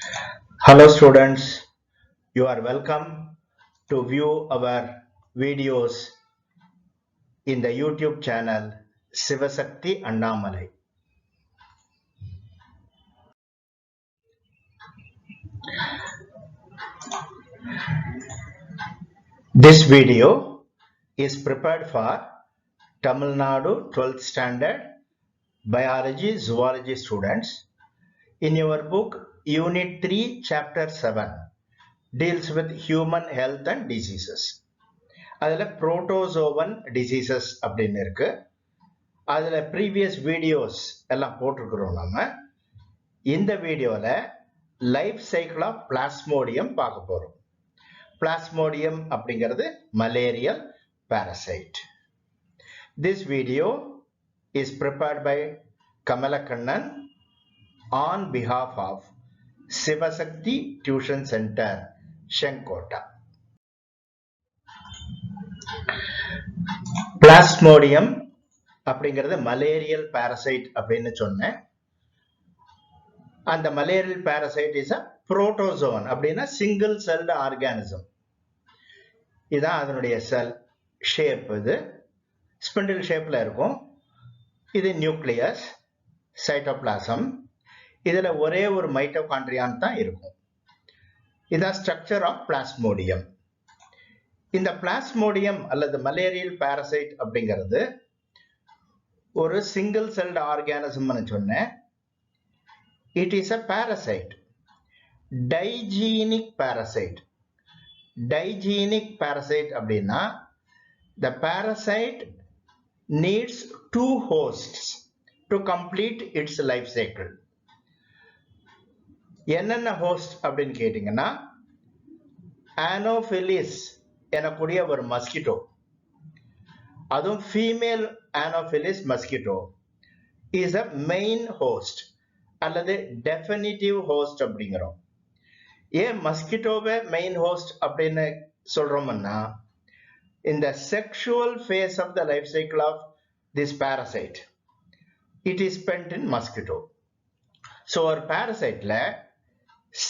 Hello students, you are welcome to view our videos in the YouTube channel Sivasakti Annamalai. This video is prepared for Tamil Nadu 12th standard biology zoology students. In your book Unit 3 Chapter 7 deals with human health and diseases. அதில் protozoan diseases அப்படின்னு இருக்கு. அதில் previous videos எல்லாம் போட்டிருக்கிறோம். நம்ம இந்த வீடியோவில் life cycle of plasmodium பார்க்க போகிறோம். பிளாஸ்மோடியம் அப்படிங்கிறது malarial parasite. This video is prepared by Kamalakannan on behalf of Sivasakti Tuition Center, Shenkota. Plasmodium அப்படிங்கிறது மலேரியல் parasite அப்படின்னு சொன்னேன். அந்த malarial parasite is a protozoan அப்படின்னா single celled organism. இதான் அதனுடைய செல் ஷேப். இது ஸ்பிண்டில் ஷேப்ல இருக்கும். இது நியூக்ளியஸ், சைட்டோபிளாசம். இதுல ஒரே ஒரு மைட்டோகாண்ட்ரியான் தான் இருக்கும். இதான் ஸ்ட்ரக்சர் ஆஃப் பிளாஸ்மோடியம். இந்த பிளாஸ்மோடியம் அல்லது மலேரியல் parasite அப்படிங்கிறது ஒரு சிங்கிள் செல்டு ஆர்கானிசம்னு சொன்னேன். It is a parasite, digenetic parasite. Digenetic parasite அப்படின்னா the parasite needs two hosts to complete its life cycle. என்னென்ன ஹோஸ்ட் அப்படின்னு கேட்டீங்கன்னா, ஆனோஃபிலிஸ் எனக்கூடிய ஒரு மஸ்கிட்டோ, அதுவும் female Anopheles mosquito is a main host அல்லது டெஃபினிட்டிவ் ஹோஸ்ட் அப்படிங்கிறோம். ஏன் மஸ்கிட்டோவை மெயின் ஹோஸ்ட் அப்படின்னு சொல்றோம்னா, இந்த sexual phase of the life cycle of this parasite it is spent in mosquito. So ஒரு parasiteல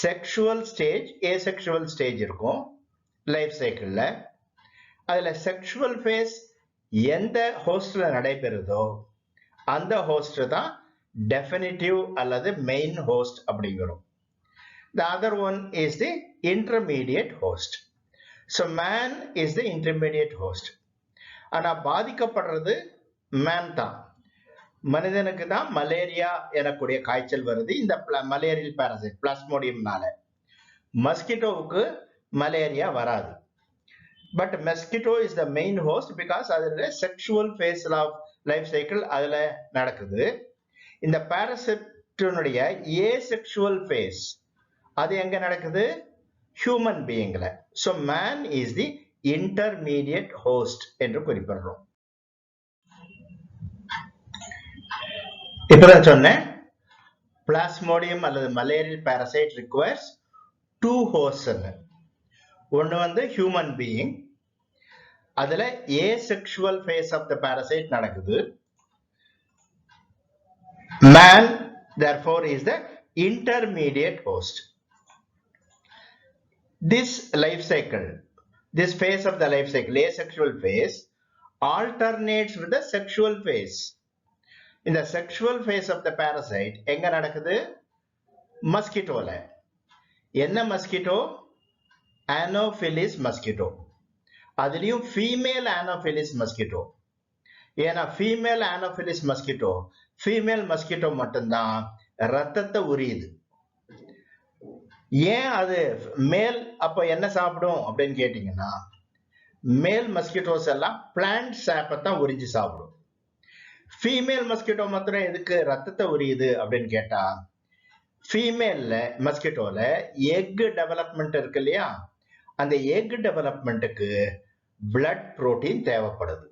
செக்ஷுவல் ஸ்டேஜ், ஏசெக்ஷுவல் ஸ்டேஜ் இருக்கும் லைஃப் சைக்கிளில். அதில் செக்ஷுவல் ஃபேஸ் எந்த ஹோஸ்ட்ல நடைபெறுதோ அந்த ஹோஸ்ட் தான் டெஃபினிட்டிவ் அல்லது மெயின் ஹோஸ்ட் அப்படிங்கிறோம். The other one is the intermediate host. So man is the intermediate host. ஆனா பாதிக்கப்படுறது man தான். மனிதனுக்கு தான் மலேரியா எனக்கூடிய காய்ச்சல் வருது இந்த மலேரியல் parasite பிளாஸ்மோடியம்னால. மஸ்கிட்டோவுக்கு மலேரியா வராது. But mosquito is the main host because அதுல sexual phase of life cycle அதுல நடக்குது. இந்த parasiteனுடைய ஏசெக்ஷுவல் ஃபேஸ் அது எங்க நடக்குது? ஹியூமன் பீயிங்ல. So man is the intermediate host என்று குறிப்பிடுறோம். இப்பதான் சொன்னேன், பிளாஸ்மோடியம் அல்லது malarial parasite requires two hosts. ஒன்று வந்து ஹியூமன் பீயிங், அதுல asexual phase of the parasite நடக்குது. Man therefore is the intermediate host. This life cycle, this phase of the life cycle, asexual phase, alternates with the sexual phase. In the sexual phase of the parasite, எங்க நடக்குது? மஸ்கிட்டோல. என்ன mosquito? ஆனோஃபிலிஸ் mosquito. அதுலயும் female Anopheles mosquito. ஏன்னா female Anopheles mosquito, female mosquito மட்டும்தான் ரத்தத்தை உரியுது. ஏன் அது மேல் அப்ப என்ன சாப்பிடும் அப்படின்னு கேட்டீங்கன்னா, மேல் மஸ்கிட்டோஸ் எல்லாம் பிளான்ட் சாப்பை தான் உறிஞ்சி சாப்பிடும். ஃபீமேல் மஸ்கிட்டோ மாத்திரம் எதுக்கு ரத்தத்தை உரியுது அப்படின்னு கேட்டா, ஃபீமேல்ல மஸ்கிட்டோல எக் டெவலப்மெண்ட் இருக்கு இல்லையா, அந்த எக் டெவலப்மெண்ட்டுக்கு பிளட் புரோட்டீன் தேவைப்படுது.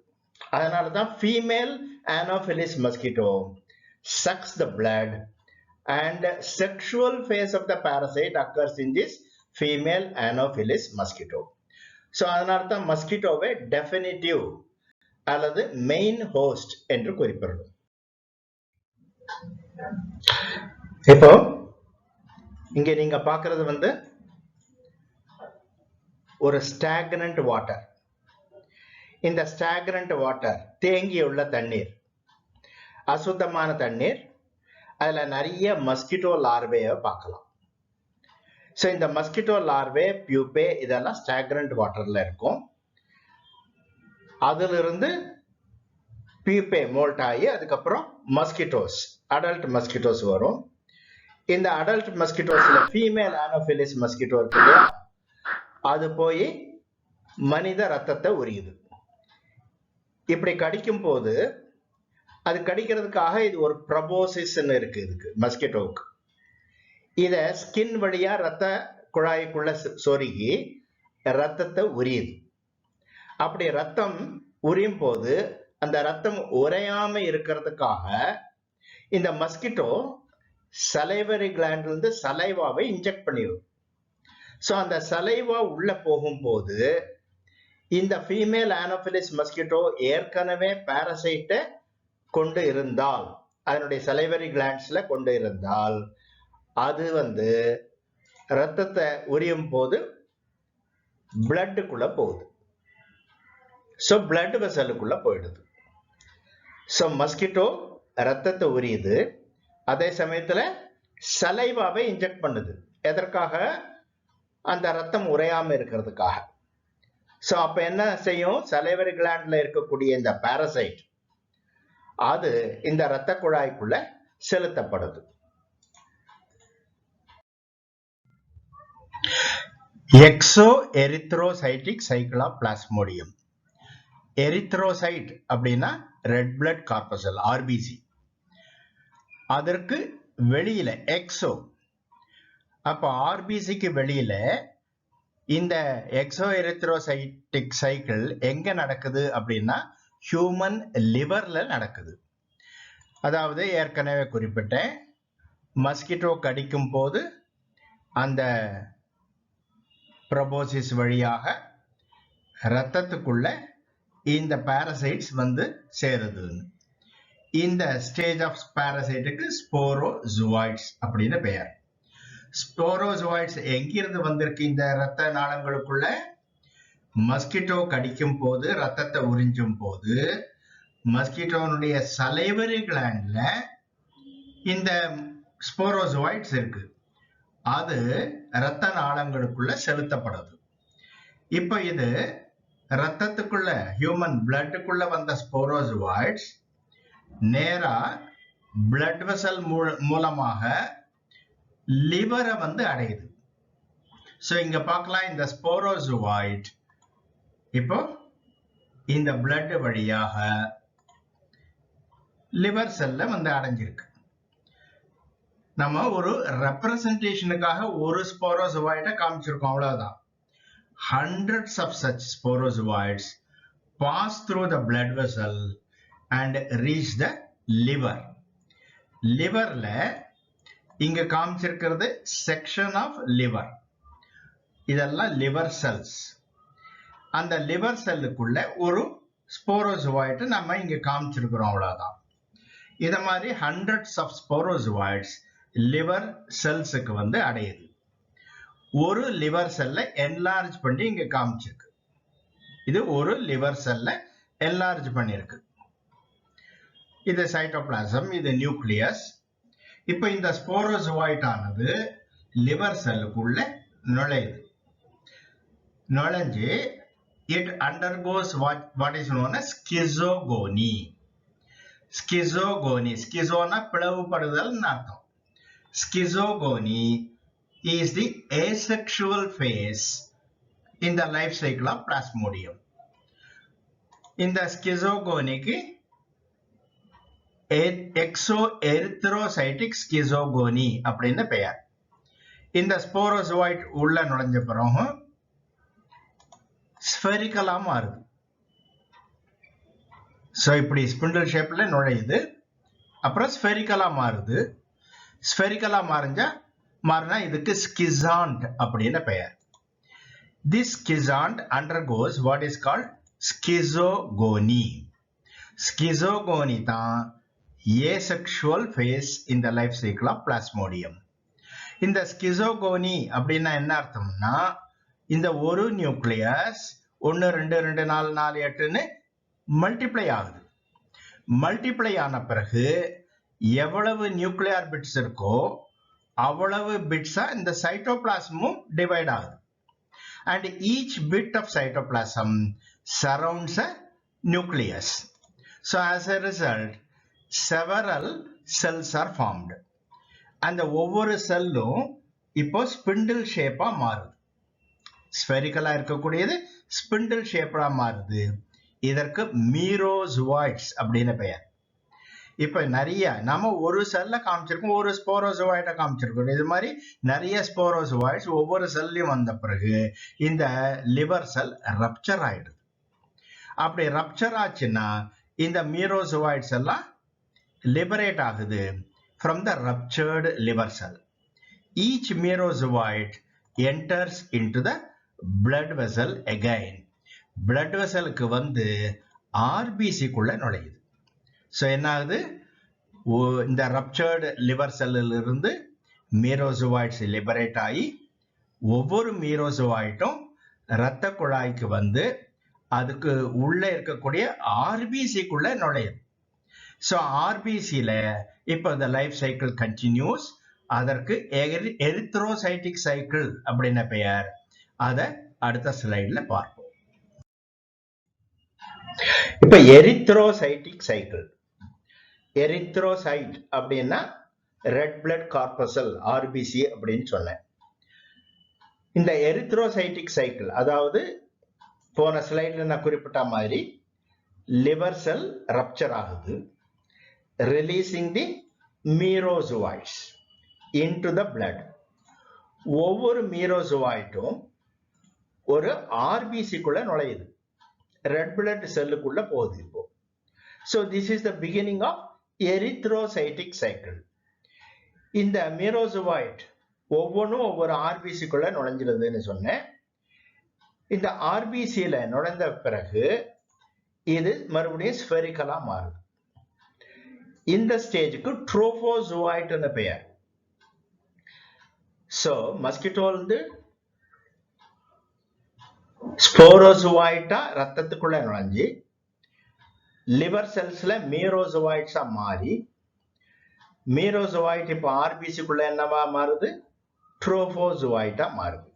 அதனாலதான் female Anopheles mosquito sucks the blood and sexual phase of the parasite occurs in this female anopheles mosquito. So அதனால்தான் மஸ்கிட்டோவை டெஃபினிட்டிவ் அல்லது மெயின் ஹோஸ்ட் என்று குறிப்பிடுறோம். இப்போ இங்க நீங்க பார்க்கிறது வந்து ஒரு ஸ்டாக்னன்ட் வாட்டர். இந்த ஸ்டாக்னன்ட் வாட்டர் தேங்கியுள்ள தண்ணீர், அசுத்தமான தண்ணீர். அதுல நிறைய மஸ்கிட்டோ லார்வேயை பார்க்கலாம். ஸோ இந்த மஸ்கிட்டோ லார்வே, பியூப்பே இதெல்லாம் ஸ்டாக்னன்ட் வாட்டர்ல இருக்கும். அதிலிருந்து பியூப்பே மோல்ட் ஆகி அதுக்கப்புறம் மஸ்கிட்டோஸ், அடல்ட் மஸ்கிட்டோஸ் வரும். இந்த அடல்ட் மஸ்கிட்டோஸ்ல ஃபீமேல் ஆனோஃபிலிஸ் மஸ்கிட்டோ இருக்கு இல்லையா, அது போய் மனித ரத்தத்தை உரியுது. இப்படி கடிக்கும் போது அது கடிக்கிறதுக்காக இது ஒரு ப்ரபோசிஸ் இருக்கு இதுக்கு, மஸ்கிட்டோவுக்கு. இத ஸ்கின் வழியா ரத்த குழாய்க்குள்ள சொருகி ரத்தத்தை உரியுது. அப்படி ரத்தம் உரியும் போது அந்த ரத்தம் உறையாம இருக்கிறதுக்காக இந்த மஸ்கிட்டோ சலைவரி கிளாண்ட்ல இருந்து சலைவாவை இன்ஜெக்ட் பண்ணிடும். ஸோ அந்த சலைவா உள்ள போகும்போது இந்த ஃபீமேல் ஆனோஃபிலிஸ் மஸ்கிட்டோ ஏற்கனவே பாரசைட்டை கொண்டு இருந்தால், அதனுடைய சலைவரி கிளாண்ட்ஸ்ல கொண்டு இருந்தால், அது வந்து ரத்தத்தை உரியும் போது பிளட்டுக்குள்ள போகுது. ஸோ பிளட் வெசலுக்குள்ள போயிடுது. ஸோ மஸ்கிட்டோ ரத்தத்தை உரியுது, அதே சமயத்துல சலைவாவை இன்ஜெக்ட் பண்ணுது. எதற்காக? அந்த ரத்தம் உறையாம இருக்கிறதுக்காக. ஸோ அப்ப என்ன செய்யும்? சலைவரி கிளாண்ட்ல இருக்கக்கூடிய இந்த பாரசைட் அது இந்த ரத்த குழாய்க்குள்ள செலுத்தப்படுது. Exo erythrocytic cycle of Plasmodium. Erythrocyte அப்படின்னா ரெட் பிளட் கார்பசல், ஆர்பிசி. அதற்கு வெளியில எக்ஸோ, அப்ப ஆர்பிசிக்கு வெளியில இந்த எக்ஸோ எரித்ரோசைட்டிக் சைக்கிள் எங்க நடக்குது அப்படின்னா ஹியூமன் லிவர்ல நடக்குது. அதாவது ஏற்கனவே குறிப்பிட்டேன், மஸ்கிட்டோ கடிக்கும் போது அந்த ப்ரபோசிஸ் வழியாக ரத்தத்துக்குள்ள இந்த பாரசைட்ஸ் வந்து சேருது. இந்த ஸ்டேஜ் ஆஃப் பாரசைட்டுக்கு ஸ்போரோசோயிட்ஸ் அப்படின்னு பெயர். ஸ்போரோசோயிட்ஸ் எங்கிருந்து வந்திருக்கு இந்த ரத்த நாளங்களுக்குள்ள? மஸ்கிட்டோ கடிக்கும் போது, ரத்தத்தை உறிஞ்சும் போது மஸ்கிட்டோனுடைய சலைவரி கிளாண்ட்ல இந்த ஸ்போரோசோயிட்ஸ் இருக்கு. அது ரத்த நாளங்களுக்குள்ள செலுத்தப்படுது. இப்ப இது ரத்தத்துக்குள்ள, ஹியூமன் பிளட்டுக்குள்ள வந்த ஸ்போரோசோயிட்ஸ் நேரா பிளட் வெசல் மூலமாக லிவரை வந்து அடையுது. ஸோ இங்க பார்க்கலாம், இந்த ஸ்போரோசோயிட் இப்போ இந்த பிளட் வழியாக லிவர் செல்ல வந்து அடைஞ்சிருக்கு. நம்ம ஒரு ரெப்ரசன்டேஷனுக்காக ஒரு ஸ்போரோசோயிட்டை காமிச்சிருக்கோம், அவ்வளவுதான். Hundreds of such sporozoites pass through the blood vessel and reach the liver. லிவர்ல இங்க காமிச்சிருக்கிறது செக்ஷன் ஆஃப் லிவர். இதெல்லாம் லிவர் செல்ஸ். அந்த லிவர் செல்லுக்குள்ள ஒரு ஸ்போரோசோயிட் நம்ம இங்க காமிச்சிருக்கிறோம், அவ்வளவுதான். இத மாதிரி ஹண்ட்ரட்ஸ் ஆஃப் ஸ்போரோசோயிட்ஸ் லிவர் செல்ஸுக்கு வந்து அடையுது. ஒரு லிவர் செல்ல என்லார்ஜ் பண்ணி இங்க காமிச்சிருக்கு. இது ஒரு லிவர் செல்ல என்லார்ஜ் பண்ணிருக்கு. இது சைட்டோபிளாசம், இது நியூக்ளியஸ். இப்ப இந்த ஸ்போரோசோயிட் ஆனது லிவர் செல்லுக்குள்ள நுழையுது. நுழைஞ்சு it undergoes what is known as schizogony. Schizogony, schizona பிளவுபடுதல் அர்த்தம். Schizogony is the asexual phase in the life cycle of Plasmodium. இந்த schizogonyக்கு exoerythrocytic schizogony அப்படின்னு பெயர். இந்த ஸ்போரோசோயிட் உள்ள நுழைஞ்ச பிறகு ஸ்பெரிக்கலா மாறுது. சோ இப்படி ஸ்பிண்டில் ஷேப்ல நுழையுது, அப்புறம் ஸ்பெரிக்கலா மாறுது. ஸ்பெரிக்கலா மாறினா இதுக்கு ஸ்கிசாண்ட் அப்படின்னு பெயர். This schizont undergoes what is called schizogony. Schizogony தான் asexual phase in the life cycle of Plasmodium. இந்த ஸ்கிசோகோனி அப்படின்னா என்ன அர்த்தம்னா இந்த ஒரு நியூக்ளியஸ் 1 2 2 4 4 8ன்னு மல்டிப்ளை ஆகுது. மல்டிப்ளை ஆன பிறகு எவ்வளவு நியூக்ளியர் பிட்ஸ் இருக்கோ அவ்வளவு பிட்ஸா இந்த சைட்டோபிளாசமும் டிவைட் ஆகுது. And each bit of cytoplasm surrounds a nucleus. So as a result, several cells are formed. அந்த ஒவ்வொரு செல்லும் இப்போ ஸ்பிண்டில் ஷேப்பா மாறுது. ஸ்பெரிக்கலா இருக்கக்கூடியது ஸ்பிண்டில் ஷேப்பா மாறுது. இதற்கு மீரோசோயிட்ஸ் அப்படின்னு பெயர். இப்ப நிறைய நம்ம ஒரு செல்ல காமிச்சிருக்கோம், ஒரு ஸ்போரோசோயிட்டை காமிச்சிருக்கோம். இது மாதிரி நிறைய ஸ்போரோசோயிட்ஸ் ஒவ்வொரு செல்லையும் வந்த பிறகு இந்த லிவர் செல் ரப்சர் ஆயிடுது. அப்படி ரப்சர் ஆச்சுன்னா இந்த மீரோசோயிட்ஸ் எல்லாம் லிபரேட் ஆகுது from the ruptured liver cell. Each merozoite enters into the blood vessel again. blood vesselக்கு வந்து RBC குள்ள நுழையுது. ஸோ என்ன ஆகுது, இந்த ரப்சர்டு லிவர் செல்லில் இருந்து மீரோசோயிட்ஸ் லிபரேட் ஆகி ஒவ்வொரு மீரோசோயிட்டும் இரத்த குழாய்க்கு வந்து அதுக்கு உள்ள இருக்கக்கூடிய ஆர்பிசிக்குள்ள நுழையுது. ஸோ ஆர்பிசியில் இப்போ இந்த லைஃப் சைக்கிள் கண்டினியூஸ். அதற்கு எரித்ரோசைட்டிக் சைக்கிள் அப்படின்னு பெயர். அதை அடுத்த ஸ்லைடில் பார்ப்போம். இப்போ எரித்ரோசைட்டிக் சைக்கிள், எரித்ரோசைட் அப்படின்னா ரெட் பிளட் கார்பசல் ஆர்பிசி அப்படின்னு சொன்னேன். இந்த எரித்ரோசைட்டிக் சைக்கிள் அதாவது போன ஸ்லைட்ல நான் குறிப்பிட்ட மாதிரி லிவர் செல் ரப்சர் ஆகுது, releasing the merozoites into the blood. ஒவ்வொரு மீரோசோயிட்டும் ஒரு ஆர்பிசிக்குள்ள நுழையுது, ரெட் பிளட் செல்லுக்குள்ள போகுது இப்போ. So this is the beginning of erythrocytic cycle. இந்த மீரோசோயிட் ஒவ்வொன்றும் ஒவ்வொரு ஆர்பிசிக்குள்ள நுழைஞ்சிருதுன்னு சொன்னேன். இந்த ஆர்பிசியில நுழைந்த பிறகு இது மறுபடியும் ஸ்பெரிக்கலா மாறுது. இந்த ஸ்டேஜுக்கு ட்ரோபோசோயிட்னு பெயர். ஸோ மஸ்கிட்டோ வந்து ஸ்போரோசோயிட்டா ரத்தத்துக்குள்ள நுழைஞ்சி லிவர் செல்ஸ்ல மீரோசோயிட்ஸா மாறி மீரோசோயிட் இப்போ ஆர்பிசிக்குள்ள என்னவா மாறுது, ட்ரோபோசோயிட்டா மாறுது.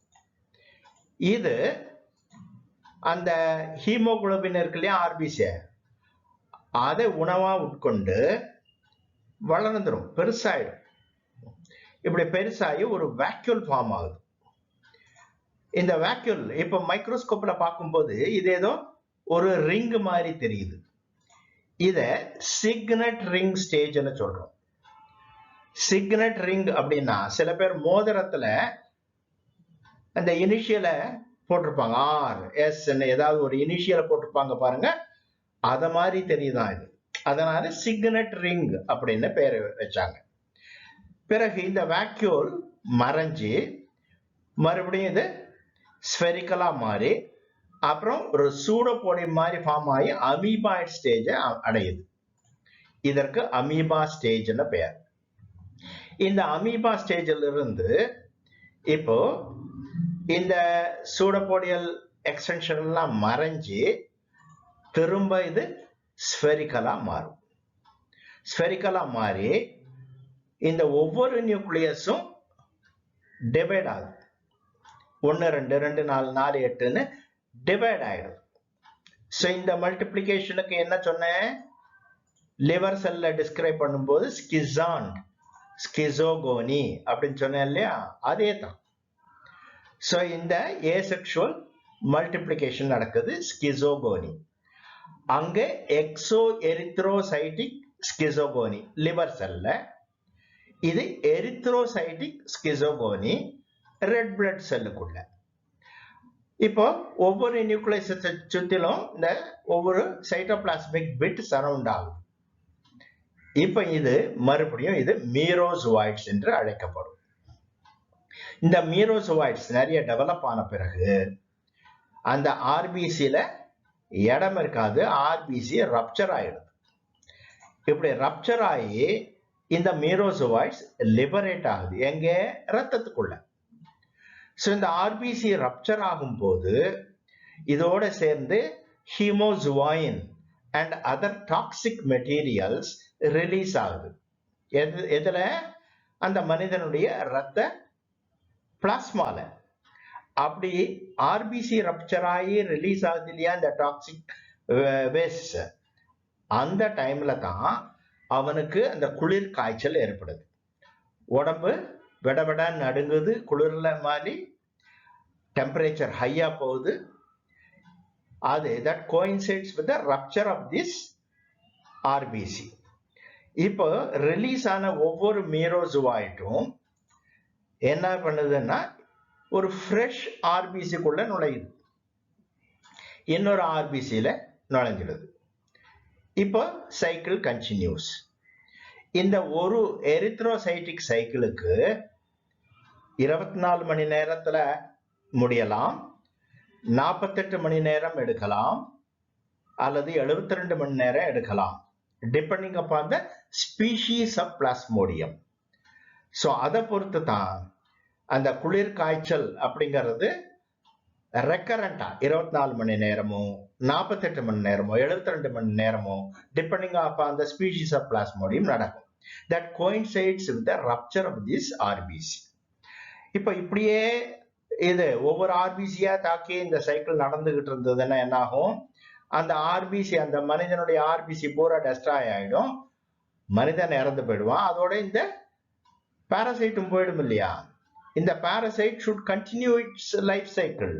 இது அந்த ஹீமோகுளோபின் இருக்கு இல்லையா ஆர்பிசி, அதை உணவா உட்கொண்டு வளர்ந்துடும், பெருசாயிடும். இப்படி பெருசாகி ஒரு வேக்யூல் ஃபார்ம் ஆகுது. இந்த வேக்யூல் இப்ப மைக்ரோஸ்கோப்ல பார்க்கும்போது இது ஏதோ ஒரு ரிங் மாதிரி தெரியுது. இத சிக்னட் ரிங் ஸ்டேஜ்னு சொல்றோம். சிக்னட் ரிங் அப்படின்னா சில பேர் மோதிரத்துல அந்த இனிஷியலை போட்டிருப்பாங்க, ஆர் எஸ் ஏதாவது ஒரு இனிஷியலை போட்டிருப்பாங்க பாருங்க, அத மாதிரி தெரியுதான் இது. அதனால சிக்னட் ரிங் அப்படின்னு பேர் வச்சாங்க. பிறகு இந்த வேக்யூல் மறைஞ்சு மறுபடியும் இது ஸ்பெரிக்கலா மாறி அப்புறம் ஒரு சூடோபோடியம் மாதிரி ஃபார்ம் ஆகி அமீபாய்ட் ஸ்டேஜை அடையுது. இதற்கு அமீபா ஸ்டேஜ்னு பெயர். இந்த அமீபா ஸ்டேஜில் இருந்து இப்போ இந்த சூடோபோடியல் எக்ஸ்டென்ஷன் எல்லாம் மறைஞ்சு திரும்ப இது ஸ்பெரிக்கலா மாறும். ஸ்பெரிக்கலா மாறி இந்த ஒவ்வொரு நியூக்ளியஸும் டிவைட் ஆகுது. 1 2 2 4 4 8ன்னு டிவைட் ஆயிடும். ஸோ இந்த மல்டிப்ளிகேஷனுக்கு என்ன சொன்னேன், லிவர் செல்ல டிஸ்கிரைப் பண்ணும்போது ஸ்கிசாண்ட் ஸ்கிசோகோனி அப்படின்னு சொன்னேன் இல்லையா, அதே தான். ஸோ இந்த ஏசெக்சுவல் மல்டிப்ளிகேஷன் நடக்குது ஸ்கிசோகோனி. அங்க எக்ஸோ எரித்ரோசைட்டிக் ஸ்கிசோகோனி லிவர் செல்ல, இது எரித்ரோசைட்டிக் ஸ்கிசோகோனி ரெட் பிளட் செல்லுக்குள்ள. இப்போ ஒவ்வொரு நியூக்ளியஸ் சுத்திலும் இந்த ஒவ்வொரு சைட்டோபிளாஸ்மிக் பிட் சரவுண்ட் ஆகும். இப்ப இது மறுபடியும் இது மீரோசோயிட்ஸ் என்று அழைக்கப்படும். இந்த மீரோசோயிட்ஸ் நிறைய டெவலப் ஆன பிறகு அந்த ஆர்பிசியில இடம் இருக்காது, ஆர்பிசி ரப்சர் ஆயிடுது. இப்படி ரப்சர் ஆகி இந்த மீரோசோவாய்ட்ஸ் லிபரேட் ஆகுது எங்க ரத்தத்துக்குள்ள. ஸோ இந்த ஆர்பிசி ரப்சர் ஆகும் போது இதோட சேர்ந்து haemozoin and other toxic materials release ஆகுது. எதுல? அந்த மனிதனுடைய ரத்த பிளாஸ்மால. அப்படி ஆர்பிசி ரப்சர் ஆகி ரிலீஸ் ஆகுது இல்லையா இந்த டாக்ஸிக் வேஸ்ட், அந்த டைம்ல தான் அவனுக்கு அந்த குளிர் காய்ச்சல் ஏற்படுது. உடம்பு விடவிட நடுங்குது, குளிர்ல மாதிரி டெம்பரேச்சர் ஹையா போகுது. அது that coincides with the rupture of this RBC. இப்போ ரிலீஸ் ஆன ஒவ்வொரு மீரோசோவாய்ட்டும் என்ன பண்ணுதுன்னா ஒரு ஃப்ரெஷ் ஆர்பிசிக்குள்ள நுழையுது, இன்னொரு ஆர்பிசியில நுழைஞ்சிடுது. இப்போ சைக்கிள் கண்டினியூஸ். இந்த ஒரு எரித்ரோசைட்டிக் சைக்கிளுக்கு 24 மணி நேரத்துல முடியலாம், 48 மணி நேரம் எடுக்கலாம், அல்லது 72 மணி நேரம் எடுக்கலாம், depending upon the species of plasmodium. So அதை பொறுத்து தான் அந்த குளிர் காய்ச்சல் அப்படிங்கிறது ரெக்கரண்டா 24 மணி நேரமோ 48 மணி நேரமோ 72 மணி நேரமோ depending upon the species of Plasmodium நடக்கும். That coincides with the rupture of this RBC. இப்போ இப்படியே இது ஒவ்வொரு ஆர்பிசியா தாக்கி இந்த சைக்கிள் நடந்துகிட்டு இருந்ததுன்னா என்ன ஆகும்? அந்த ஆர்பிசி, அந்த மனிதனுடைய ஆர்பிசி பூரா டெஸ்ட்ராய் ஆயிடும், மனிதன் இறந்து போயிடுவான். அதோட இந்த பாராசைட்டும் போயிடும் இல்லையா? இந்த parasite should continue its life cycle.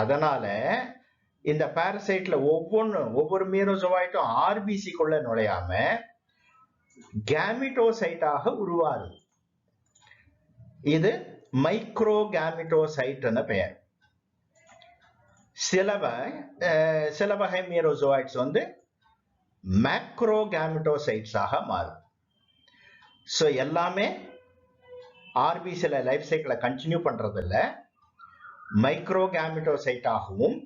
அதனால இந்த பாராசைட்ல ஒவ்வொரு மீரோசோவாய்ட்டும் ஆர்பிசிக்குள்ள நுழையாம கேமிட்டோசைட்டாக உருவாகுது. இது மைக்ரோ கேமிட்டோசைட் பெயர். சில வகை மீரோசோவாய்ட்ஸ் மேக்ரோ கேமிட்டோசைட்ஸாக மாறும். ஸோ எல்லாமே ஆர்பிசில லைஃப் சைக்கிளை கண்டினியூ பண்றது இல்லை, மைக்ரோ கேமிட்டோசைட்டாகவும்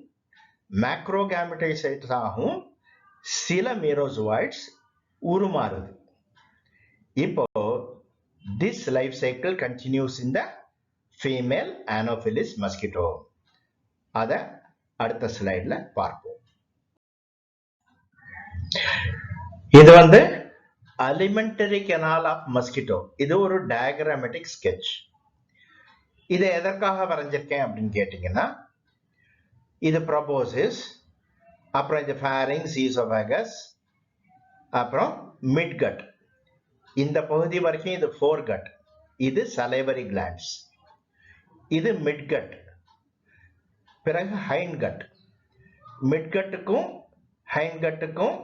மேக்ரோ கேமிட்டோசைட்டாகவும் சில மீரோசோவாய்ட்ஸ் உருமாறுது. இப்போ this life cycle continues in the female Anopheles mosquito. அத அடுத்த ஸ்லைட்ல பார்ப்போம். இது alimentary canal of mosquito. இது ஒரு diagrammatic sketch. இதை எதற்காக வரைஞ்சிருக்கேன் அப்படின்னு கேட்டீங்கன்னா, இது proboscis, அப்புறம் இது pharynx, esophagus, அப்புறம் midgut. இந்த பகுதி வரைக்கும் இது foregut, இது salivary glands, இது midgut, பிறகு hindgut. midgutக்கும் hindgutக்கும்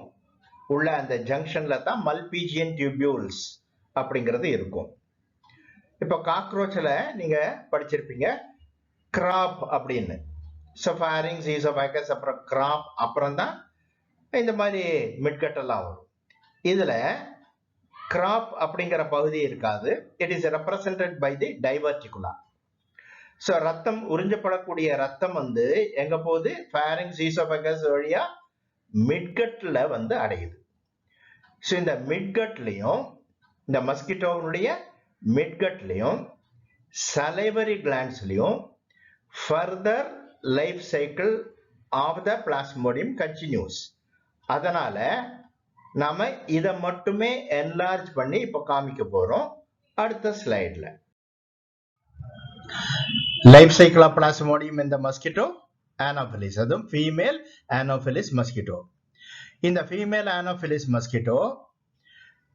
உள்ள அந்த ஜங்ஷன்ல தான் மல்பிஜியன் டியூபியூல்ஸ் அப்படிங்கிறது இருக்கும். இப்போ காக்ரோச்ல நீங்க படிச்சிருப்பீங்க கிராப் அப்படின்னு. ஸோ pharynx, esophagus, அப்புறம் கிராப், அப்புறம் தான் இந்த மாதிரி மிட்கட் எல்லாம் வரும். இதுல கிராப் அப்படிங்கிற பகுதி இருக்காது. It is represented by the diverticula. So ரத்தம் உறிஞ்சப்படக்கூடிய ரத்தம் எங்க போகுது? pharynx, esophagus வழியா மிட்கட்ல அடையுது. ஸோ இந்த மிட்கட்லையும், இந்த மஸ்கிட்டோனுடைய மிட்கட்லையும் salivary glandsலையும் further life cycle of the Plasmodium continues. அதனால நாம இதை மட்டுமே என்லார்ஜ் பண்ணி இப்ப காமிக்க போறோம் அடுத்த ஸ்லைட்ல. லைஃப் சைக்கிள் ஆஃப் பிளாஸ்மோடியம் இந்த மஸ்கிட்டோ ஆனோஃபிலிஸ், அதுவும் ஃபீமேல் ஆனோஃபிலிஸ் மஸ்கிட்டோ. இந்த ஃபீமேல் ஆனோஃபிலிஸ் மஸ்கிட்டோ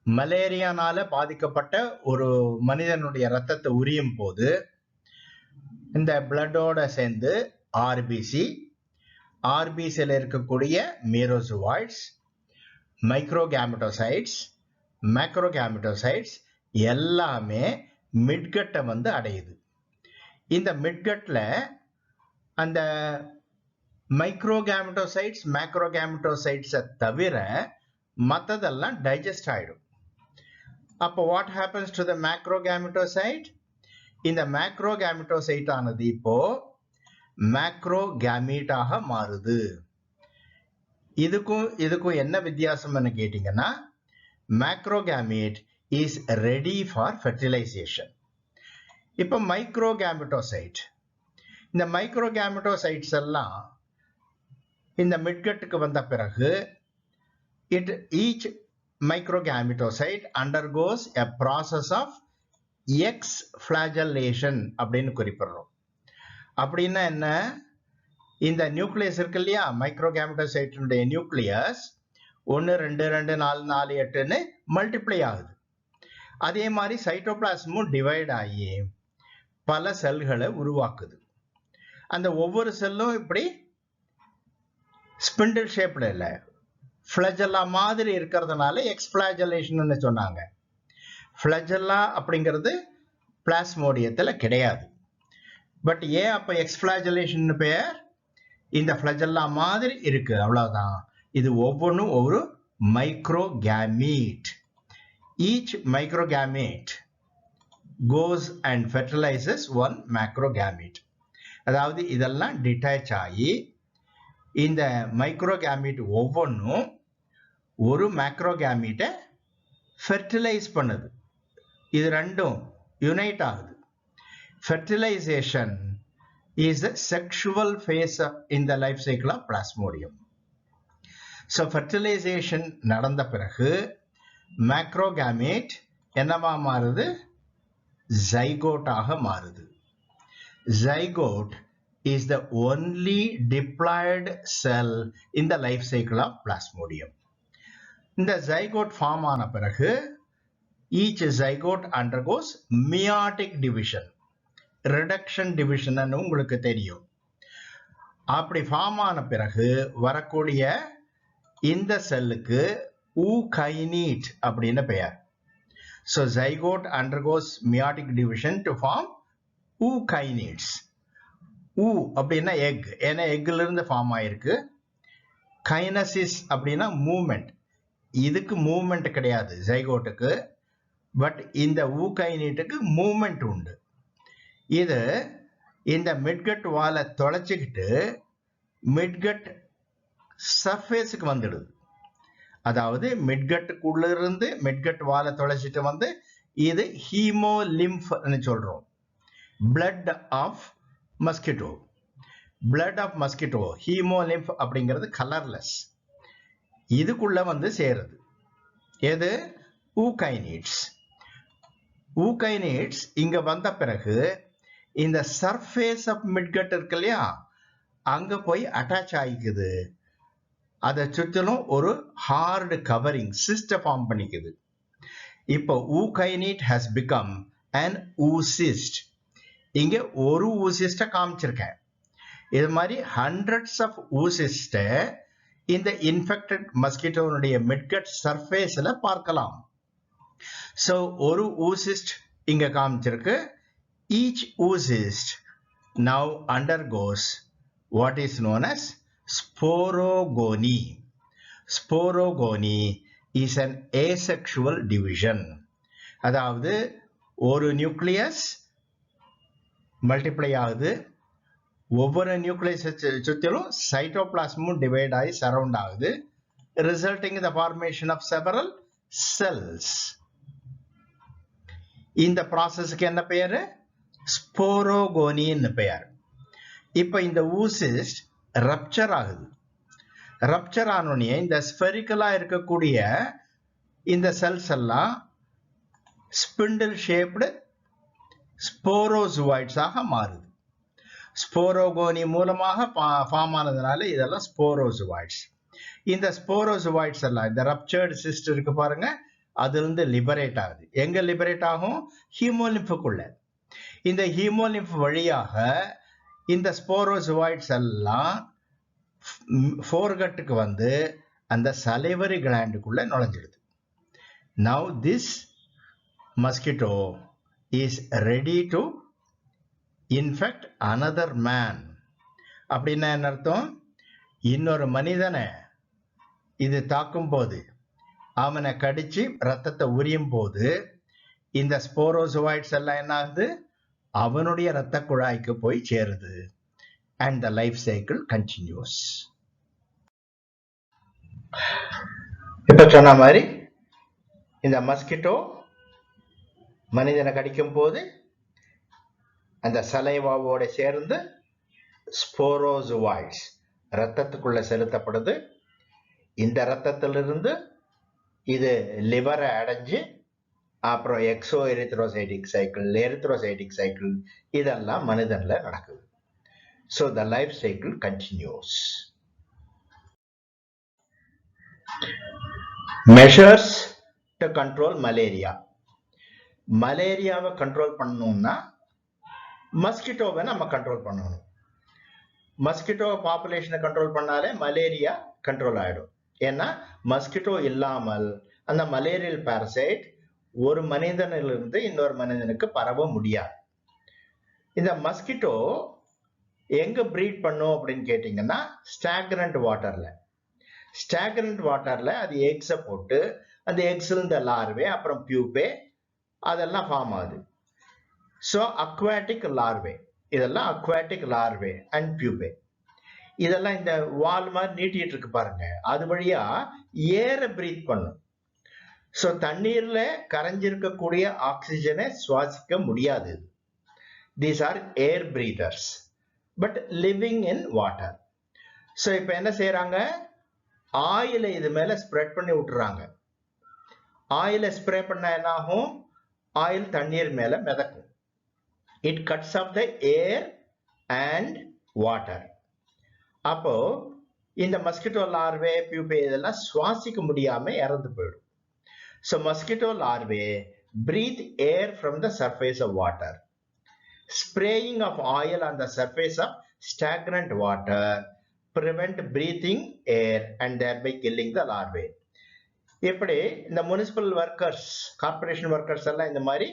மலேரியானால பாதிக்கப்பட்ட ஒரு மனிதனுடைய ரத்தத்தை உரியும் போது இந்த பிளட்டோட சேர்ந்து ஆர்பிசியில் இருக்கக்கூடிய மீரோசோவாய்ட்ஸ், மைக்ரோகேமிட்டோசைட்ஸ், மேக்ரோகேமிட்டோசைட்ஸ் எல்லாமே மிட்கட்டை அடையுது. இந்த மிட்கட்ல அந்த மைக்ரோகேமிட்டோசைட்ஸ், மேக்ரோகேமிட்டோசைட்ஸை தவிர மற்றதெல்லாம் டைஜஸ்ட் ஆயிடும். அப்போ வாட் ஹேப்பன்ஸ் டு த மேக்ரோகேமிட்டோசைட்? இந்த மேக்ரோகேமிட்டோசைட் ஆனது இப்போ மேக்ரோகேமீட்டாக மாறுது. இதுக்கும் என்ன வித்தியாசம்னு கேட்டீங்கன்னா, மேக்ரோகேமீட் is ready for fertilization. இப்போ மைக்ரோகேமெட்டோசைட், இந்த மைக்ரோகேமெட்டோசைட்ஸ் எல்லாம் இந்த மிட்கட்டுக்கு வந்த பிறகு each microgametosite undergoes a process of exflagellation அப்படின்னு குறிப்பிடுறோம். அப்படின்னா என்ன, இந்த நியூக்ளியஸ் இருக்கு இல்லையா, மைக்ரோகேமெட்டோசைட்டினுடைய நியூக்ளியஸ் 1 2 2 4 4 8ன்னு மல்டிப்ளை ஆகுது. அதே மாதிரி சைட்டோபிளாஸ்மும் டிவைட் ஆகி பல செல்களை உருவாக்குது. அந்த ஒவ்வொரு செல்லும் இப்படி ஸ்பிண்டில் ஷேப்ல இல்லை, ஃப்ளஜெல்லா மாதிரி இருக்கிறதுனால எக்ஸ்ஃப்ளாஜலேஷன் சொன்னாங்க. ஃப்ளஜெல்லா அப்படிங்கிறது பிளாஸ்மோடியத்தில் கிடையாது. பட் ஏன் அப்போ எக்ஸ்ஃப்ளாஜலேஷன் பெயர், இந்த ஃப்ளஜெல்லா மாதிரி இருக்கு, அவ்வளவுதான். இது ஒவ்வொன்றும் ஒரு microgamete. Each microgamete goes and fertilizes one macrogamete. அதாவது இதெல்லாம் டிட்டாச் ஆகி இந்த மைக்ரோகேமீட் ஒவ்வொன்றும் ஒரு மேக்ரோகேமீட்டை ஃபெர்டிலைஸ் பண்ணுது. இது ரெண்டும் யுனைட் ஆகுது. Fertilisation is the sexual phase in the life cycle of plasmodium. So fertilization நடந்த பிறகு மேக்ரோகேமீட் என்னவா மாறுது, ஜைகோட்டாக மாறுது. Zygote is the only diploid cell in the life cycle of plasmodium. இந்த ஜைகோட் ஃபார்ம் ஆன பிறகு each zygote undergoes meiotic division. Reduction division உங்களுக்கு தெரியும். அப்படி ஃபார்ம் ஆன பிறகு வரக்கூடிய இந்த செல்லுக்கு ஊகைனீட் அப்படின்னு பெயர். So zygote undergoes meiotic division to form ookinetes. ஊ அப்படின்னா எக், ஏன்னா எக்ல இருந்து ஃபார்ம் ஆயிருக்கு. கைனசிஸ் அப்படின்னா மூவ்மெண்ட், இதுக்கு மூவ்மெண்ட் கிடையாது ஜைகோட்டுக்கு, பட் இந்த ஊகைனீட்டுக்கு மூவ்மெண்ட் உண்டு. இது இந்த மிட்கட் வாலை தொலைச்சிக்கிட்டு மிட்கட் சர்ஃபேஸுக்கு வந்துடுது. அதாவது மிட்கட்டுக்குள்ள இருந்து மிட்கட் வாலை தொலைச்சிட்டு வந்து இது ஹீமோலிம்ஃப்னு சொல்றோம். Blood of mosquito, blood of mosquito haemolymph அப்படிங்கிறது கலர்லெஸ், இதுக்குள்ள வந்து சேருது. எது, ஊகைனீட்ஸ். ஊகைனீட்ஸ் இங்க வந்த பிறகு இந்த சர்ஃபேஸ் ஆஃப் மிட்கட் இருக்கு இல்லையா, அங்க போய் அட்டாச் ஆகிக்குது. அதை சுற்றிலும் ஒரு ஹார்டு கவரிங் சிஸ்ட ஃபார்ம் பண்ணிக்குது. இப்போ ஊகைனீட் ஹஸ் பிகம் an oocyst. இங்க ஒரு ஊசிஸ்ட காமிச்சிருக்கேன். இது மாதிரி ஹண்ட்ரட்ஸ் ஆஃப் ஊசிஸ்ட இந்த இன்ஃபெக்டட் மஸ்கிட்டோனுடைய மிட்கட் சர்ஃபேஸ்ல பார்க்கலாம். ஸோ ஒரு ஊசிஸ்ட் இங்க காமிச்சிருக்கு. Each oocyst now undergoes what is known as sporogony. Sporogony is an asexual division. அதாவது ஒரு நியூக்ளியஸ் மல்டிப்ளை ஆகுது, ஒவ்வொரு நியூக்ளியஸ் சுற்றிலும் சைட்டோபிளாஸ்மும் டிவைட் ஆகி சரவுண்ட் ஆகுது, resulting in the formation of several cells. இந்த ப்ராசஸ்க்கு என்ன பெயரு, ஸ்போரோகோனின்னு பெயர். இப்ப இந்த ஊசிஸ்ட் ரப்சர் ஆகுது. ரப்சர் ஆனோடனே இந்த ஸ்பெரிக்கலா இருக்கக்கூடிய இந்த செல்ஸ் எல்லாம் ஸ்பிண்டில் ஷேப்டு ஸ்போரோசுவாய்ட்ஸாக மாறுது. ஸ்போரோகோனி மூலமாக ஃபார்ம் ஆனதுனால இதெல்லாம் ஸ்போரோசுவாய்ட்ஸ். இந்த ஸ்போரோசுவாய்ட்ஸ் எல்லாம் இந்த ரப்சர்டு சிஸ்ட் இருக்கு பாருங்க, அதுல இருந்து லிபரேட் ஆகுது. எங்க லிபரேட் ஆகும், ஹீமோலிம்ஃபுக்குள்ள. இந்த ஹீமோலிம்ஃப் வழியாக இந்த ஸ்போரோசுவாய்ட்ஸ் எல்லாம் ஃபோர்கட்டுக்கு வந்து அந்த salivary கிளாண்டுக்குள்ள நுழைஞ்சிடுது. Now this mosquito is ready to infect another man. அப்படின்னா என்ன அர்த்தம், இன்னொரு மனிதனை இது தாக்கும் போது, அவனை கடிச்சு ரத்தத்தை உரியும் போது இந்த ஸ்போரோசுவாய்ட்ஸ் எல்லாம் என்ன ஆகுது, அவனுடைய இரத்த குழாய்க்கு போய் சேருது. And the life cycle continues. இப்ப சொன்ன மாதிரி இந்த மஸ்கிட்டோ மனிதனை கடிக்கும் போது அந்த சலைவாவோட சேர்ந்து ஸ்போரோசுவாய்ட்ஸ் ரத்தத்துக்குள்ள செலுத்தப்படுது. இந்த ரத்தத்திலிருந்து இது லிவரை அடைஞ்சு அப்புறம் எக்ஸோ எரித்ரோசைட்டிக் சைக்கிள் இதெல்லாம் மனிதன்ல நடக்குது. So the life cycle continues. Measures to control malaria. மலேரியாவை கண்ட்ரோல் பண்ணணும்னா மஸ்கிட்டோவை நம்ம கண்ட்ரோல் பண்ணணும். மஸ்கிட்டோ பாப்புலேஷனை கண்ட்ரோல் பண்ணாலே மலேரியா கண்ட்ரோல் ஆயிடும். ஏன்னா மஸ்கிட்டோ இல்லாமல் அந்த மலேரியல் பாரசைட் ஒரு மனிதனிலிருந்து இன்னொரு மனிதனுக்கு பரவ முடியாது. இந்த மஸ்கிட்டோ எங்க பிரீட் பண்ணும் அப்படின்னு கேட்டீங்கன்னா ஸ்டாக்னன்ட் வாட்டர்ல அது எக்ஸை போட்டு அந்த எக்ஸ்ல இந்த லார்வே அப்புறம் பியூபே அதெல்லாம் ஃபார்ம் ஆகுது. ஸோ அக்வாட்டிக் லார்வே, இதெல்லாம் அக்வாட்டிக் லார்வே அண்ட் பியூபே. இதெல்லாம் இந்த வால் மாதிரி நீட்டிட்டு இருக்கு பாருங்க, அது வழியா ஏற பிரீத் பண்ணும். ஸோ தண்ணீர்ல கரைஞ்சிருக்கக்கூடிய ஆக்சிஜனை சுவாசிக்க முடியாது. These are air breathers but living in water. So இப்போ என்ன செய்யறாங்க, ஆயிலை இது மேல ஸ்ப்ரெட் பண்ணி விட்டுறாங்க. ஆயிலை ஸ்ப்ரே பண்ணா என்ன ஆகும், ஆயில் தண்ணீர் மேல மிதக்கும். It cuts off the air and water. அப்போ இந்த மஸ்கிட்டோ லார்வே பியூபே இதெல்லாம் சுவாசிக்க முடியாம இறந்து போயிடும். So mosquito larvae breathe air from the surface of water. Spraying of oil on the surface of stagnant water prevent breathing air and thereby killing the larvae. இப்படி இந்த municipal workers, corporation workers எல்லாம் இந்த மாதிரி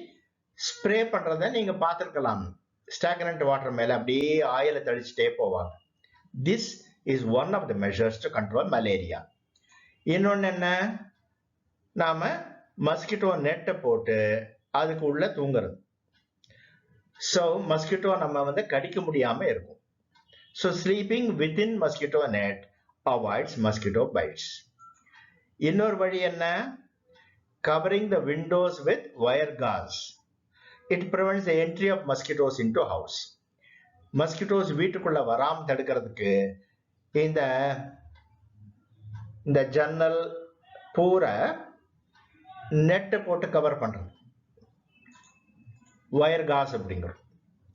spray பண்றத நீங்க பார்த்திருக்கலாம். Stagnant water மேல அப்படியே ஆயிலை தெளிச்சுட்டே போவாங்க. This is one of the measures to control malaria. இன்னொன்னு என்ன, நாம மஸ்கிட்டோ நெட்டை போட்டு அதுக்கு உள்ள தூங்குறது. ஸோ மஸ்கிட்டோ நம்ம கடிக்க முடியாம இருக்கும். So sleeping within mosquito net avoids mosquito bites. இன்னொரு வழி என்ன, covering the windows with wire gauze. It prevents the entry of mosquitoes into house. Mosquitoes வீட்டுக்குள்ள வராம தடுக்கிறதுக்கு இந்த ஜன்னல் பூரா நெட்டை போட்டு கவர் பண்றது, வயர் காஸ் அப்படிங்கிறது.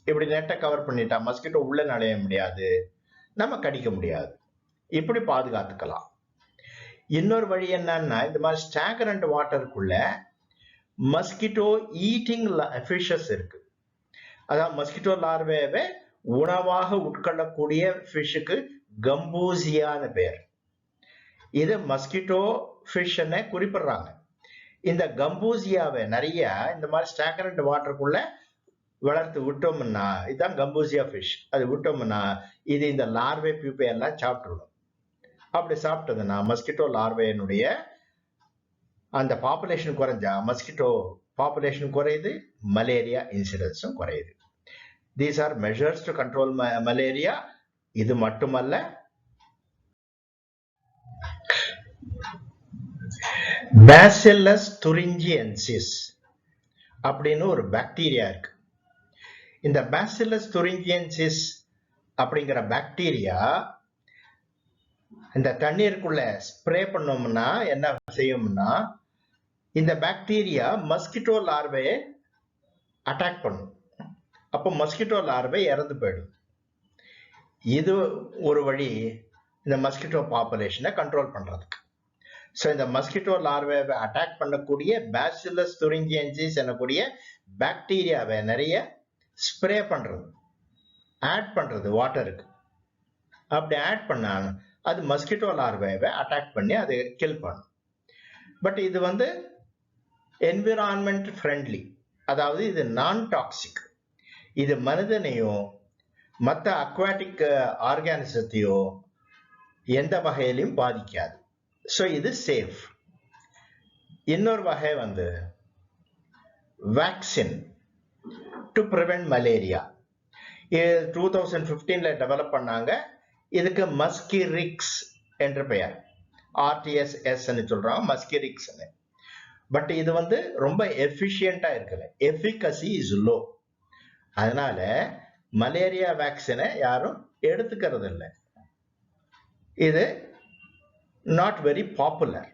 இப்படி நெட்டை கவர் பண்ணிட்டா மஸ்கிட்டோ உள்ள நுழைய முடியாது, நம்ம கடிக்க முடியாது. இப்படி பாதுகாத்துக்கலாம். இன்னொரு வழி என்னன்னா, இந்த மாதிரி ஸ்டாக்னன்ட் வாட்டருக்குள்ள மஸ்கிட்டோ ஈட்டிங் ஃபிஷஸ் இருக்கு. அதாவது மஸ்கிட்டோ லார்வேவை உணவாக உட்கொள்ளக்கூடிய ஃபிஷ்ஷுக்கு கம்பூசியான்னு பேர். இது மஸ்கிட்டோ ஃபிஷ்ன்னு குறிப்பிடுறாங்க. இந்த கம்பூசியாவை நிறைய இந்த மாதிரி ஸ்டாக்னன்ட் வாட்டருக்குள்ள வளர்த்து விட்டோம்னா, இதுதான் கம்பூசியா ஃபிஷ். அது விட்டோம்னா இது இந்த லார்வே பியூப்பை எல்லாம் சாப்பிட்டுடும். அப்படி சாப்பிட்டதுன்னா மஸ்கிட்டோ லார்வேனுடைய அந்த பாப்புலேஷன் குறைஞ்சா மஸ்கிட்டோ பாப்புலேஷன் குறையுது, மலேரியா இன்சிடென்ஸும் குறையுது. These are measures to control malaria. இது மட்டுமல்ல, பேசில்லஸ் துரிஞ்சியன்சிஸ் அப்படின்னு ஒரு பாக்டீரியா இருக்கு. இந்த பேசில்லஸ் துரிஞ்சியன்சிஸ் அப்படிங்கிற பாக்டீரியா இந்த தண்ணீருக்குள்ள ஸ்ப்ரே பண்ணோம்னா என்ன செய்யும்னா, இந்த பாக்டீரியா மஸ்கிட்டோ லார்வையை அட்டாக் பண்ணும். அப்போ மஸ்கிட்டோ லார்வை இறந்து போயிடும். இது ஒரு வழி இந்த மஸ்கிட்டோ பாப்புலேஷனை கண்ட்ரோல் பண்றதுக்கு. ஸோ இந்த மஸ்கிட்டோ லார்வேவை அட்டாக் பண்ணக்கூடிய பேசில்லஸ் துரிஞ்சியன்சிஸ் எனக்கூடிய பாக்டீரியாவை நிறைய ஸ்ப்ரே பண்றது, ஆட் பண்றது வாட்டருக்கு. அப்படி ஆட் பண்ணா அது மஸ்கிட்டோ லார்வேவை அட்டாக் பண்ணி அதை கில் பண்ணும். பட் இது என்விரான்மெண்ட் ஃப்ரெண்ட்லி, அதாவது இது நான் டாக்ஸிக். இது மனிதனையோ மற்ற அக்வாட்டிக் ஆர்கானிசத்தையோ எந்த வகையிலையும் பாதிக்காது. ஸோ இது சேஃப். இன்னொரு வகை vaccine to prevent malaria. 2015 develop பண்ணாங்க. இதுக்கு மஸ்கிரிக்ஸ் என்ற பெயர், RTS சொல்றாங்க, மஸ்கிரிக்ஸ். பட் இது வந்து ரொம்ப எஃபிஷியண்டா இருக்கல, எஃபிகசி இஸ் லோ. அதனால மலேரியா வேக்சினை யாரும் எடுத்துக்கிறது இல்லை. இது not very popular.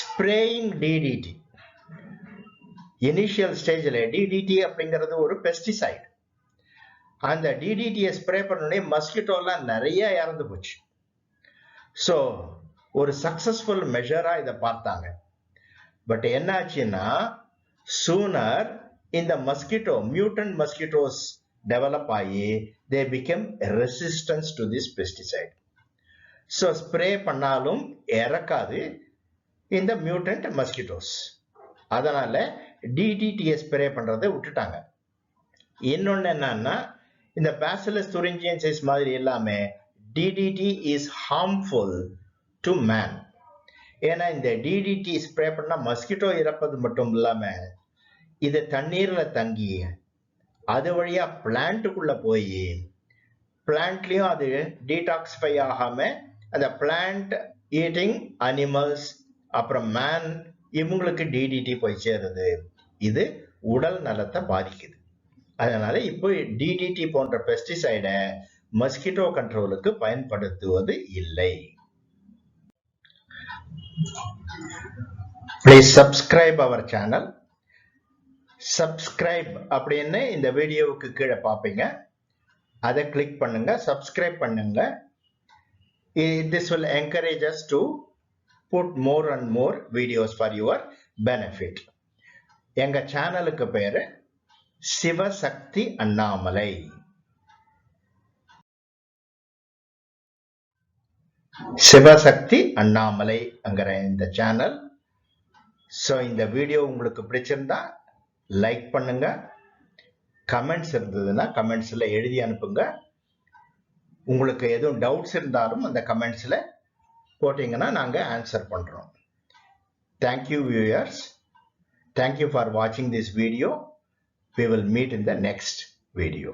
Spraying DDT, initial ஸ்டேஜில் டிடிடி அப்படிங்கிறது ஒரு பெஸ்டிசைட். அந்த டிடிடியை ஸ்ப்ரே பண்ணோடனே மஸ்கிட்டோலாம் நிறைய இறந்து போச்சு. ஸோ ஒரு சக்சஸ்ஃபுல் மெஷரா இதை பார்த்தாங்க. பட் என்ன ஆச்சுன்னா, சூனர் இந்த மஸ்கிட்டோ, மியூட்டன்ட் மஸ்கிட்டோஸ் டெவலப் ஆகி they become resistance to this pesticide. So spray பண்ணாலும் இறக்காது இந்த மியூட்டன்ட் மஸ்கிட்டோஸ். அதனால டிடிடியை ஸ்ப்ரே பண்றதை விட்டுட்டாங்க. இன்னொன்னு என்னன்னா, இந்த பேசிலஸ் துரிஞ்சியன்சிஸ் மாதிரி எல்லாமே DDT is harmful to man. ஏன்னா இந்த டிடிடி ஸ்ப்ரே பண்ணா மஸ்கிட்டோ இறப்பது மட்டும் இல்லாம இது தண்ணீர்ல தங்கி அது வழியா பிளான்ட்டுக்குள்ள போய் பிளான்ட்லயும் அது டீடாக்சிஃபை ஆகாம அந்த பிளான்ட் ஈட்டிங் அனிமல்ஸ் அப்புறம் மேன் இவங்களுக்கு டிடிடி போய் சேருது. இது உடல் நலத்தை பாதிக்குது. அதனால இப்போ டிடிடி போன்ற பெஸ்டிசைடை மஸ்கிட்டோ கண்ட்ரோலுக்கு பயன்படுத்துவது இல்லை. Please subscribe our channel. Subscribe அப்படின்னு இந்த வீடியோவுக்கு கீழே பார்ப்பீங்க, அதை கிளிக் பண்ணுங்க, சப்ஸ்கிரைப் பண்ணுங்க. This will encourage us to put more and more videos for your benefit. எங்க சேனலுக்கு பேரு சிவசக்தி அண்ணாமலை. சிவசக்தி அண்ணாமலை அங்கிற இந்த சேனல். ஸோ இந்த வீடியோ உங்களுக்கு பிடிச்சிருந்தா லைக் பண்ணுங்க, கமெண்ட்ஸ் இருந்ததுன்னா கமெண்ட்ஸில் எழுதி அனுப்புங்க. உங்களுக்கு எதுவும் டவுட்ஸ் இருந்தாலும் அந்த கமெண்ட்ஸில் போட்டிங்கன்னா நாங்கள் ஆன்சர் பண்ணுறோம். Thank you viewers. Thank you for watching this video. We will meet in the next video.